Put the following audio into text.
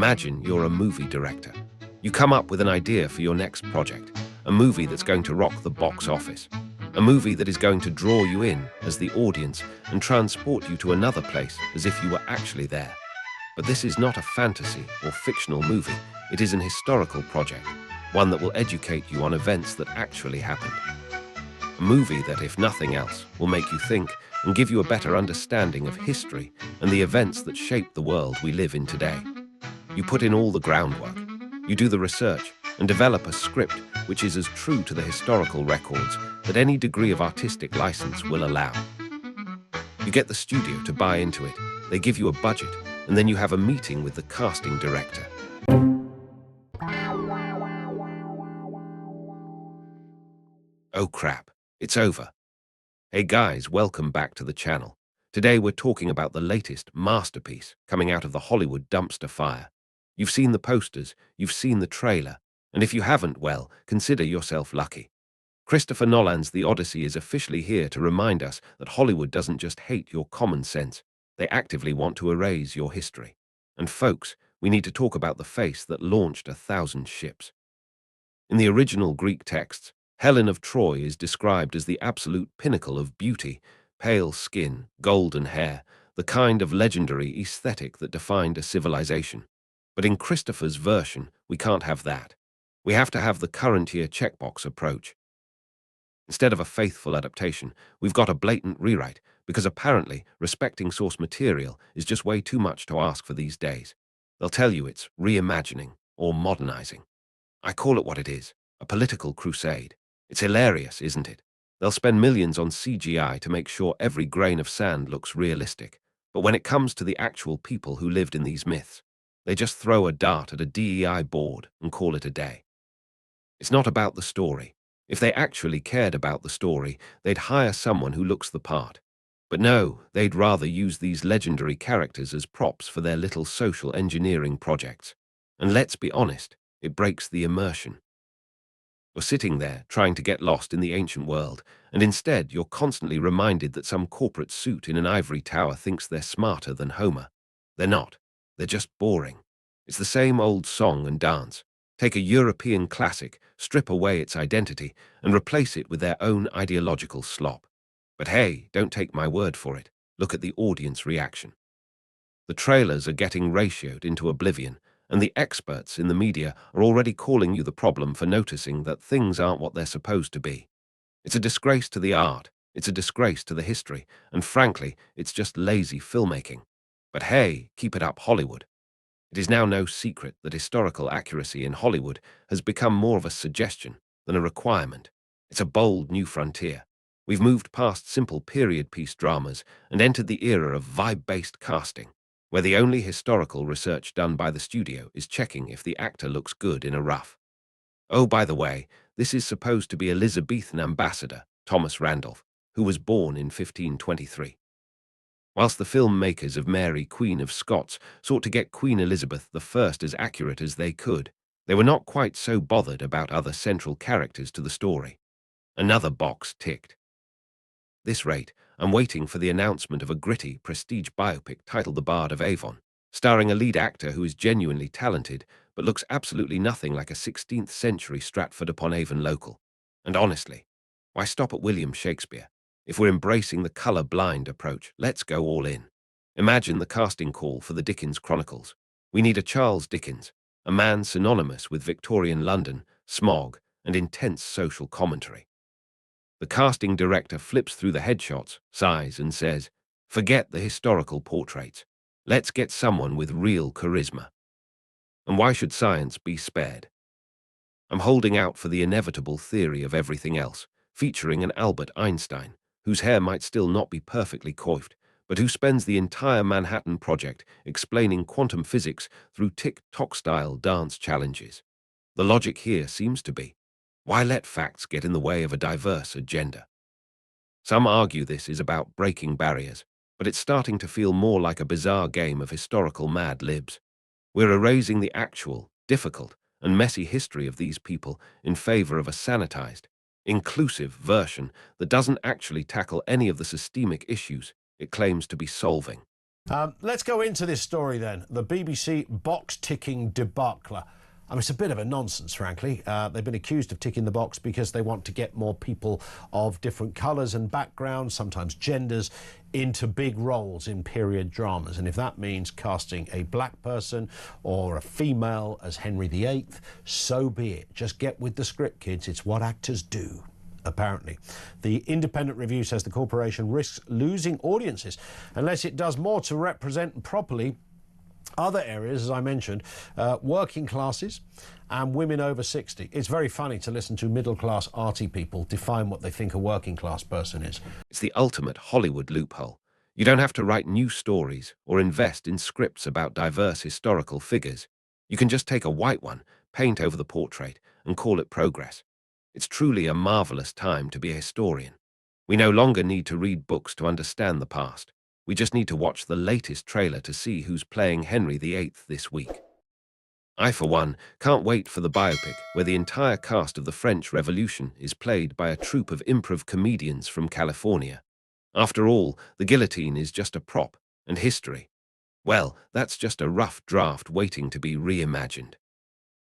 Imagine you're a movie director. You come up with an idea for your next project, a movie that's going to rock the box office, a movie that is going to draw you in as the audience and transport you to another place as if you were actually there. But this is not a fantasy or fictional movie. It is an historical project, one that will educate you on events that actually happened. A movie that, if nothing else, will make you think and give you a better understanding of history and the events that shape the world we live in today. You put in all the groundwork, you do the research, and develop a script which is as true to the historical records that any degree of artistic license will allow. You get the studio to buy into it, they give you a budget, and then you have a meeting with the casting director. Oh crap, it's over. Hey guys, welcome back to the channel. Today we're talking about the latest masterpiece coming out of the Hollywood dumpster fire. You've seen the posters, you've seen the trailer, and if you haven't, well, consider yourself lucky. Christopher Nolan's The Odyssey is officially here to remind us that Hollywood doesn't just hate your common sense, they actively want to erase your history. And folks, we need to talk about the face that launched 1,000 ships. In the original Greek texts, Helen of Troy is described as the absolute pinnacle of beauty, pale skin, golden hair, the kind of legendary aesthetic that defined a civilization. But in Christopher's version, we can't have that. We have to have the current year checkbox approach. Instead of a faithful adaptation, we've got a blatant rewrite, because apparently respecting source material is just way too much to ask for these days. They'll tell you it's reimagining or modernizing. I call it what it is, a political crusade. It's hilarious, isn't it? They'll spend millions on CGI to make sure every grain of sand looks realistic. But when it comes to the actual people who lived in these myths, they just throw a dart at a DEI board and call it a day. It's not about the story. If they actually cared about the story, they'd hire someone who looks the part. But no, they'd rather use these legendary characters as props for their little social engineering projects. And let's be honest, it breaks the immersion. You're sitting there trying to get lost in the ancient world, and instead you're constantly reminded that some corporate suit in an ivory tower thinks they're smarter than Homer. They're not. They're just boring. It's the same old song and dance. Take a European classic, strip away its identity, and replace it with their own ideological slop. But hey, don't take my word for it. Look at the audience reaction. The trailers are getting ratioed into oblivion, and the experts in the media are already calling you the problem for noticing that things aren't what they're supposed to be. It's a disgrace to the art, it's a disgrace to the history, and frankly, it's just lazy filmmaking. But hey, keep it up, Hollywood. It is now no secret that historical accuracy in Hollywood has become more of a suggestion than a requirement. It's a bold new frontier. We've moved past simple period piece dramas and entered the era of vibe-based casting, where the only historical research done by the studio is checking if the actor looks good in a rough. Oh, by the way, this is supposed to be Elizabethan ambassador, Thomas Randolph, who was born in 1523. Whilst the filmmakers of Mary, Queen of Scots, sought to get Queen Elizabeth I as accurate as they could, they were not quite so bothered about other central characters to the story. Another box ticked. This rate, I'm waiting for the announcement of a gritty, prestige biopic titled The Bard of Avon, starring a lead actor who is genuinely talented but looks absolutely nothing like a 16th century Stratford-upon-Avon local. And honestly, why stop at William Shakespeare? If we're embracing the color-blind approach, let's go all in. Imagine the casting call for the Dickens Chronicles. We need a Charles Dickens, a man synonymous with Victorian London, smog, and intense social commentary. The casting director flips through the headshots, sighs, and says, "Forget the historical portraits. Let's get someone with real charisma." And why should science be spared? I'm holding out for the inevitable theory of everything else, featuring an Albert Einstein, whose hair might still not be perfectly coiffed, but who spends the entire Manhattan Project explaining quantum physics through TikTok-style dance challenges. The logic here seems to be, why let facts get in the way of a diverse agenda? Some argue this is about breaking barriers, but it's starting to feel more like a bizarre game of historical Mad Libs. We're erasing the actual, difficult, and messy history of these people in favor of a sanitized, inclusive version that doesn't actually tackle any of the systemic issues it claims to be solving. Let's go into this story then. The BBC box ticking debacle. I mean, it's a bit of a nonsense, frankly. They've been accused of ticking the box because they want to get more people of different colours and backgrounds, sometimes genders, into big roles in period dramas. And if that means casting a black person or a female as Henry VIII, so be it. Just get with the script, kids. It's what actors do. Apparently. The independent review says the corporation risks losing audiences unless it does more to represent properly other areas, as I mentioned, working classes and women over 60. It's very funny to listen to middle-class arty people define what they think a working-class person is. It's the ultimate Hollywood loophole. You don't have to write new stories or invest in scripts about diverse historical figures. You can just take a white one, paint over the portrait, and call it progress. It's truly a marvelous time to be a historian. We no longer need to read books to understand the past. We just need to watch the latest trailer to see who's playing Henry VIII this week. I, for one, can't wait for the biopic where the entire cast of the French Revolution is played by a troupe of improv comedians from California. After all, the guillotine is just a prop, and history, well, that's just a rough draft waiting to be reimagined.